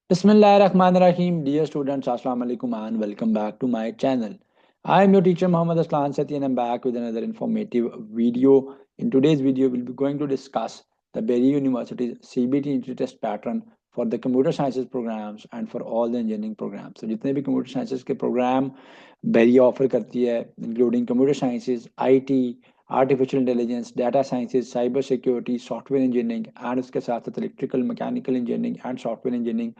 Bismillahirrahmanirrahim. Dear students, Assalamu alaikum and welcome back to my channel. I am your teacher Muhammad Aslan Sati and I'm back with another informative video. In today's video, we'll be going to discuss the Berry University's CBT entry test pattern for the computer sciences programs and for all the engineering programs. So जितने भी computer sciences के program Berry offer करती है, including computer sciences, IT, artificial intelligence, data sciences, cyber security, software engineering and उसके साथ साथ electrical mechanical engineering and software engineering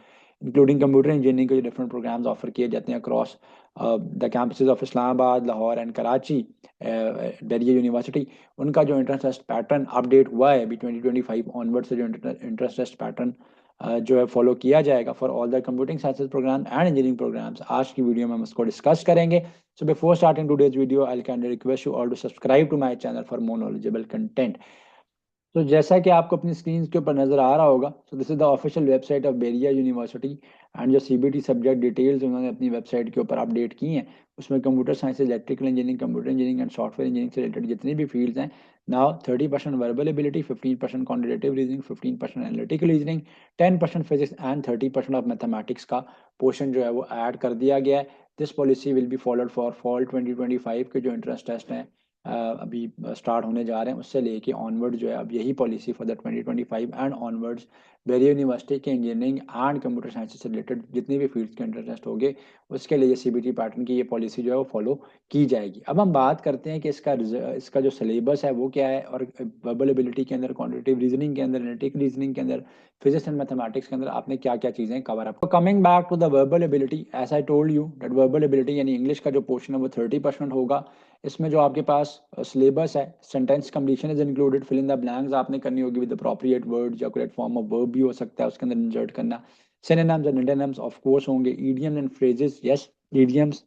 including computer engineering के जो डिफरेंट प्रोग्राम्स ऑफर किए जाते हैं across the campuses of Islamabad, Lahore and Karachi, Delhi university, उनका जो इंट्रेंस टेस्ट पैटर्न अपडेट हुआ है अभी 2025 ऑनवर्ड से जो इंट्रेंस टेस्ट पैटर्न जो है फॉलो किया जाएगा for all the computing sciences program and engineering programs, आज की वीडियो में हम इसको डिस्कस करेंगे. So before starting today's video, I'll kindly request you all to subscribe to my channel for more knowledgeable content. तो जैसा कि आपको अपनी स्क्रीन के ऊपर नजर आ रहा होगा, तो this is the official website of Bahria university and जो सीबीटी सब्जेक्ट डिटेल्स उन्होंने अपनी वेबसाइट के ऊपर अपडेट की हैं, उसमें computer science, electrical engineering, computer engineering and software engineering से रिलेटेड जितनी भी फील्ड्स हैं, now 30% verbal ability, 15% quantitative reasoning, 15% analytical reasoning, 10% physics and 30% of mathematics का पोर्शन जो है वो ऐड कर दिया गया है. This policy will be followed for fall 2025 के जो इंट्रेंस टेस्ट हैं अभी स्टार्ट होने जा रहे हैं, उससे लेके ऑनवर्ड जो है अब यही policy for the 2025 and onwards Bahria university के इंजीनियरिंग एंड कंप्यूटर साइंस से रिलेटेड जितनी भी फील्ड्स के इंटरेस्ट होंगे, उसके लिए सीबीटी पैटर्न की ये पॉलिसी जो है वो फॉलो की जाएगी. अब हम बात करते हैं कि इसका जो सिलेबस है वो क्या है, और वर्बल एबिलिटी के अंदर, क्वांटिटेटिव रीजनिंग के अंदर, एनालिटिकल रीजनिंग के अंदर, फिजिक्स एंड मैथमेटिक्स के अंदर आपने क्या क्या चीज़ें cover up. Coming back to the verbal ability, as I told you that verbal ability यानी इंग्लिश का जो पोर्शन है वो 30% होगा. इसमें जो आपके पास सिलेबस है, sentence completion is included, fill in the blanks आपने करनी होगी विद अप्रोप्रिएट वर्ड या करेक्ट फॉर्म ऑफ वर्ब भी हो सकता है उसके अंदर इंसर्ट करना. Synonyms and antonyms of course होंगे. Idioms and phrases, yes, idioms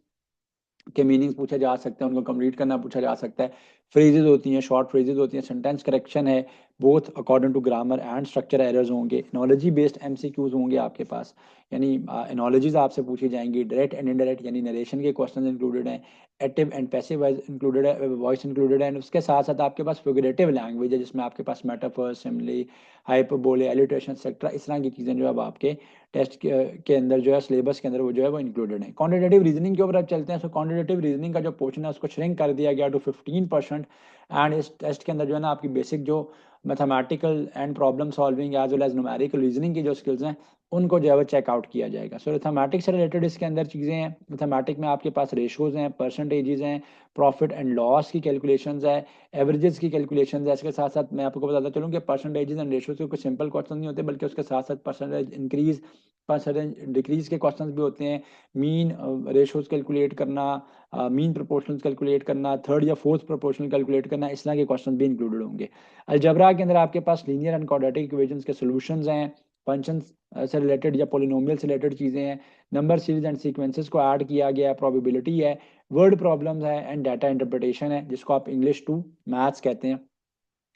के मीनिंग्स पूछे जा सकते हैं, उनको कंप्लीट करना पूछा जा सकता है. फ्रेजेज होती हैं, शॉर्ट फ्रेजेज होती हैं, सेंटेंस करेक्शन है, both according to grammar and structure errors होंगे. एनोलॉजी बेस्ड एमसीक्यूज होंगे आपके पास, यानी एनोलॉजीज आपसे पूछी जाएंगी. डायरेक्ट एंड इनडायरेक्ट यानी नरेशन के क्वेश्चन इंक्लूडेड हैं. Active and passive voice included है, वॉइस इंक्लूडेड है. एंड उसके साथ साथ आपके पास फिगरेटिव लैंग्वेज है जिसमें आपके पास metaphor, simile, hyperbole, alliteration etcetera, इस तरह की चीज़ें जो है अब आपके टेस्ट के अंदर जो है, सिलेबस के अंदर वो जो है वो इंक्लूडेड है. क्वांटिटेटिव रीजनिंग के ऊपर अब चलते हैं. सो क्वांटिटेटिव रीजनिंग का जो पोर्शन है उसको श्रिंक कर दिया गया टू 15%. एंड इस टेस्ट के अंदर जो है ना आपकी बेसिक जो mathematical and problem solving as well as numerical reasoning की जो स्किल्स हैं उनको जो है वो चेकआउट किया जाएगा. सो मैथमेटिक्स से रिलेटेड इसके अंदर चीज़ें हैं. मैथमेटिक में आपके पास रेशोज हैं, परसेंटेजेस हैं, प्रॉफिट एंड लॉस की कैलकुलेशंस है, एवरेजेस की कैलकुलेशंस है. इसके साथ साथ मैं आपको बताता चलूँ कि परसेंटेजेस एंड रेशोज के कुछ सिंपल क्वेश्चन नहीं होते, बल्कि उसके साथ साथ परसेंटेज इंक्रीज, परसेंटेज डिक्रीज के क्वेश्चंस भी होते हैं. मीन रेशोज कैलकुलेट करना, मीन प्रोपोर्शनल कैलकुलेट करना, थर्ड या फोर्थ प्रोपोर्शनल कैलकुलेट करना, इस तरह के क्वेश्चन भी इंक्लूडेड होंगे. अलजबरा के अंदर आपके पास लीनियर एंड क्वाड्रेटिक इक्वेशंस के सॉल्यूशंस हैं, फंक्शंस से रिलेटेड या पोलिनोमियल से रिलेटेड चीज़ें हैं. नंबर सीरीज एंड सीक्वेंसेस को ऐड किया गया है, प्रोबेबिलिटी है, वर्ड प्रॉब्लम्स है एंड डाटा इंटरप्रिटेशन है जिसको आप इंग्लिश टू मैथ्स कहते हैं.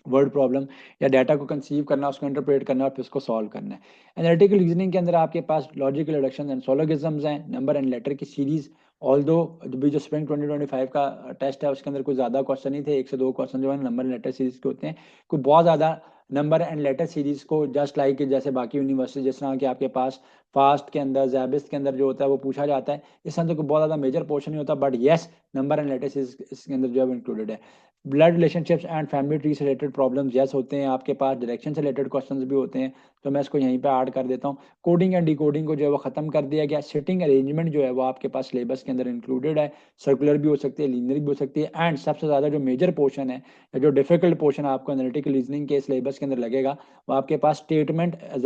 वर्ड प्रॉब्लम या डाटा को कंसीव करना, उसको इंटरप्रेट करना और फिर उसको सॉल्व करना है. एनालिटिकल रीजनिंग के अंदर आपके पास लॉजिकल रिडक्शन एंड सोलोगिज्म्स हैं, नंबर एंड लेटर की सीरीज. ऑल दो भी जो स्प्रिंग 2025 का टेस्ट है उसके अंदर कोई ज़्यादा क्वेश्चन नहीं थे, 1 से 2 क्वेश्चन जो है नंबर एंड लेटर सीरीज के होते हैं. कोई बहुत ज़्यादा नंबर एंड लेटर सीरीज को जस्ट लाइक जैसे बाकी यूनिवर्सिटी जिस तरह के आपके पास फास्ट के अंदर, जैबिस्ट के अंदर जो होता है वो पूछा जाता है, इस अंदर कोई बहुत ज़्यादा मेजर पोर्शन नहीं होता. But yes, number and later series इसके अंदर जो है इंक्लूडेड है. Blood relationships and family tree से रिलेटेड प्रॉब्लम्स यस होते हैं आपके पास. डायरेक्शन से रिलेटेड क्वेश्चंस भी होते हैं, तो मैं इसको यहीं पे ऐड कर देता हूँ. कोडिंग एंड डिकोडिंग को जो है वो खत्म कर दिया गया. सिटिंग अरेंजमेंट जो है वो आपके पास सिलेबस के अंदर इंक्लूडेड है. सर्कुलर भी हो सकती है, लीनियर भी हो सकती है. एंड सबसे ज़्यादा जो मेजर पोर्शन है या जो डिफिकल्ट पोर्शन आपको एनालिटिकल रीजनिंग के सिलेबस के अंदर लगेगा, वो आपके पास statement and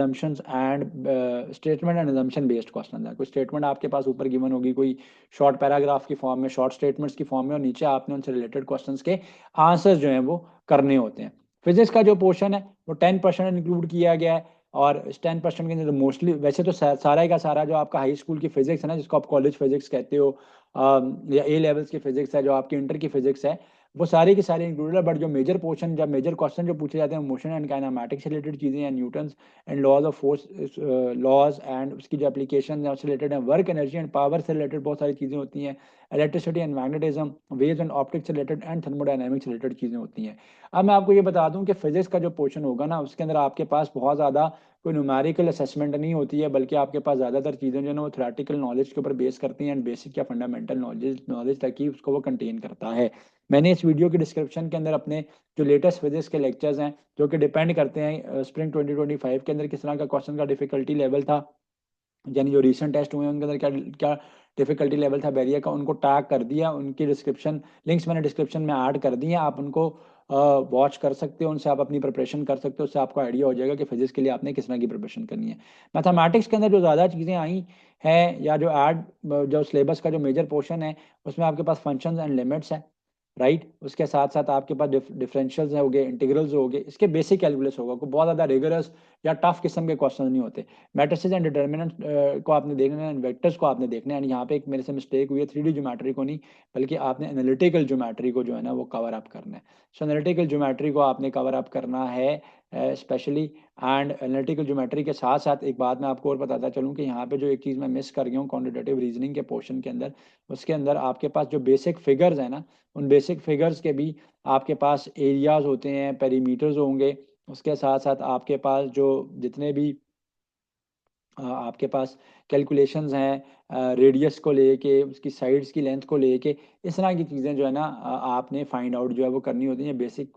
assumption based question है. कोई स्टेटमेंट आपके पास ऊपर गिवन होगी, कोई शॉर्ट पैराग्राफ की फॉर्म में, शॉर्ट स्टेटमेंट्स की फॉर्म में, और नीचे आपने उनसे रिलेटेड क्वेश्चन के आंसर जो हैं वो करने होते हैं. फिजिक्स का जो पोर्शन है वो 10% इंक्लूड किया गया है. और इस 10% के अंदर मोस्टली वैसे तो सारा का सारा जो आपका हाई स्कूल की फिजिक्स है ना, जिसको आप कॉलेज फिजिक्स कहते हो, या ए लेवल्स की फिजिक्स है, जो आपकी इंटर की फिजिक्स है, वो सारी की सारी इंक्लूडेड है. बट जो मेजर पोर्शन, जब मेजर क्वेश्चन जो पूछे जाते हैं मोशन एंड काइनेमैटिक्स से रिलेटेड चीज़ें हैं, Newton's and laws of force laws and उसकी जो एप्लीकेशन है उससे रिलेटेड है, वर्क एनर्जी एंड पावर से रिलेटेड बहुत सारी चीज़ें होती हैं, electricity and magnetism, waves and optics से रिलेटेड एंड थर्मोडायनामिक्स से रिलेटेड चीज़ें होती हैं. अब मैं आपको ये बता दूं कि फिजिक्स का जो पोर्शन होगा ना उसके अंदर आपके पास बहुत ज़्यादा कोई न्यूमेरिकल असेसमेंट नहीं होती है, बल्कि आपके पास ज़्यादातर चीज़ें जो है ना वो थ्योरेटिकल नॉलेज के ऊपर बेस करती हैं एंड बेसिक या फंडामेंटल नॉलेज तक ही उसको वो कंटेन करता है। मैंने इस वीडियो की डिस्क्रिप्शन के अंदर अपने जो लेटेस्ट फिजिक्स के लेक्चर्स हैं जो कि डिपेंड करते हैं स्प्रिंग 2025 के अंदर किस तरह का क्वेश्चन का डिफिकल्टी लेवल था, यानी जो रीसेंट टेस्ट हुए हैं उनके अंदर क्या क्या डिफिकल्टी लेवल था बैरियर का, उनको टैग कर दिया। उनकी डिस्क्रिप्शन लिंक्स मैंने डिस्क्रिप्शन में ऐड कर दिए, आप उनको वॉच कर सकते हो, उनसे आप अपनी प्रिपरेशन कर सकते हो। उससे आपको आइडिया हो जाएगा कि फिजिक्स के लिए आपने किस तरह की प्रिपरेशन करनी है। मैथमेटिक्स के अंदर जो ज़्यादा चीज़ें आई हैं या जो सिलेबस का जो मेजर पोर्शन है उसमें आपके पास फंक्शंस एंड लिमिट्स है, राइट। उसके साथ साथ आपके पास डिफरेंशियल्स हो गए, इंटीग्रल्स हो गए, इसके बेसिक कैलकुलस होगा, कोई बहुत ज़्यादा रिगरस या टफ किस्म के क्वेश्चन नहीं होते। मैट्रिसेस एंड डिटर्मिनेंट को आपने देखना है, वेक्टर्स को आपने देखना है। यहाँ पे एक मेरे से मिस्टेक हुई है, 3D ज्योमेट्री को नहीं बल्कि आपने एनालिटिकल ज्योमेट्री को जो है ना वो कवर अप करना है। सो एनालिटिकल ज्योमेट्री को आपने कवर अप करना है स्पेशली। एंड एनालिटिकल ज्योमेट्री के साथ साथ एक बात मैं आपको और बताता चलूँ कि यहाँ पे जो एक चीज़ मैं मिस कर गया हूँ क्वांटिटेटिव रीजनिंग के पोर्शन के अंदर, उसके अंदर आपके पास जो बेसिक फिगर्स है ना, उन बेसिक फिगर्स के भी आपके पास एरियाज होते हैं, पेरीमीटर्स होंगे। उसके साथ साथ आपके पास जो जितने भी आपके पास कैलकुलेशंस हैं रेडियस को लेके, उसकी साइड्स की लेंथ को लेके, इस तरह की चीज़ें जो है ना आपने फाइंड आउट जो है वो करनी होती हैं। बेसिक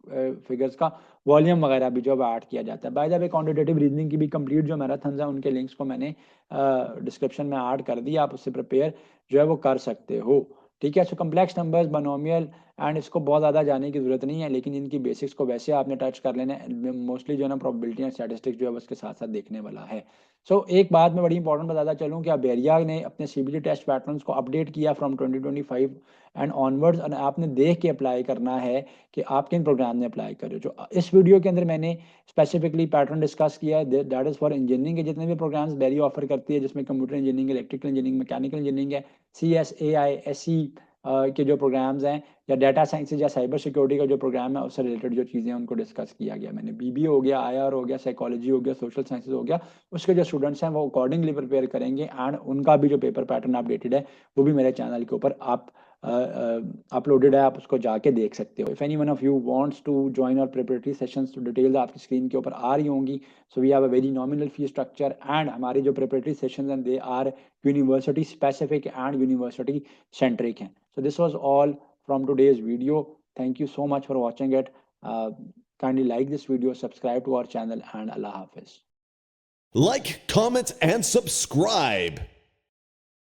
फिगर्स का वॉल्यूम वगैरह भी जो है ऐड किया जाता है। By the way quantitative reasoning की भी कंप्लीट जो मैराथन्स हैं उनके लिंक्स को मैंने डिस्क्रिप्शन में ऐड कर दिया, आप उससे प्रिपेयर जो है वो कर सकते हो। ठीक है। सो कम्प्लेक्स नंबर्स, बाइनोमियल एंड इसको बहुत ज़्यादा जाने की ज़रूरत नहीं है, लेकिन इनकी बेसिक्स को वैसे आपने टच कर लेना है। मोस्टली जो है ना प्रोबेबिलिटी एंड स्टैटिस्टिक्स जो है उसके साथ साथ देखने वाला है। एक बात मैं बड़ी इंपॉर्टेंट बताता चलूँ कि बेरिया ने अपने सीबीटी टेस्ट पैटर्न्स को अपडेट किया फ्रॉम 2025 एंड ऑनवर्ड्स, और आपने देख के अप्लाई करना है कि आप किन प्रोग्राम में अप्लाई कर रहे हो। जो इस वीडियो के अंदर मैंने स्पेसिफिकली पैटर्न डिस्कस किया है, दैट इज़ फॉर इंजीनियरिंग के जितने भी प्रोग्राम्स बेरिया ऑफर करती है, जिसमें computer engineering, electrical engineering, mechanical engineering है, CSAI SE के जो प्रोग्राम्स हैं, या डाटा साइंसेज या साइबर सिक्योरिटी का जो प्रोग्राम है उससे रिलेटेड जो चीज़ें हैं उनको डिस्कस किया गया। मैंने BBA हो गया, IR हो गया, साइकोलॉजी हो गया, सोशल साइंसेज हो गया, उसके जो स्टूडेंट्स हैं वो अकॉर्डिंगली प्रिपेयर करेंगे एंड उनका भी जो पेपर पैटर्न अपडेटेड है वो भी मेरे चैनल के ऊपर आप अपलोडेड है, आप उसको जाके देख सकते हो। If any one of you wants to join our preparatory sessions, तो डिटेल्स आपकी स्क्रीन के ऊपर आ रही होंगी। So we have a very nominal fee structure and हमारी जो प्रिपरेटरी सेशंस हैं they are university specific and university centric हैं। So this was all from today's video. Thank you so much for watching it. Kindly like this video, subscribe to our channel, and Allah Hafiz. Like, comment, and subscribe.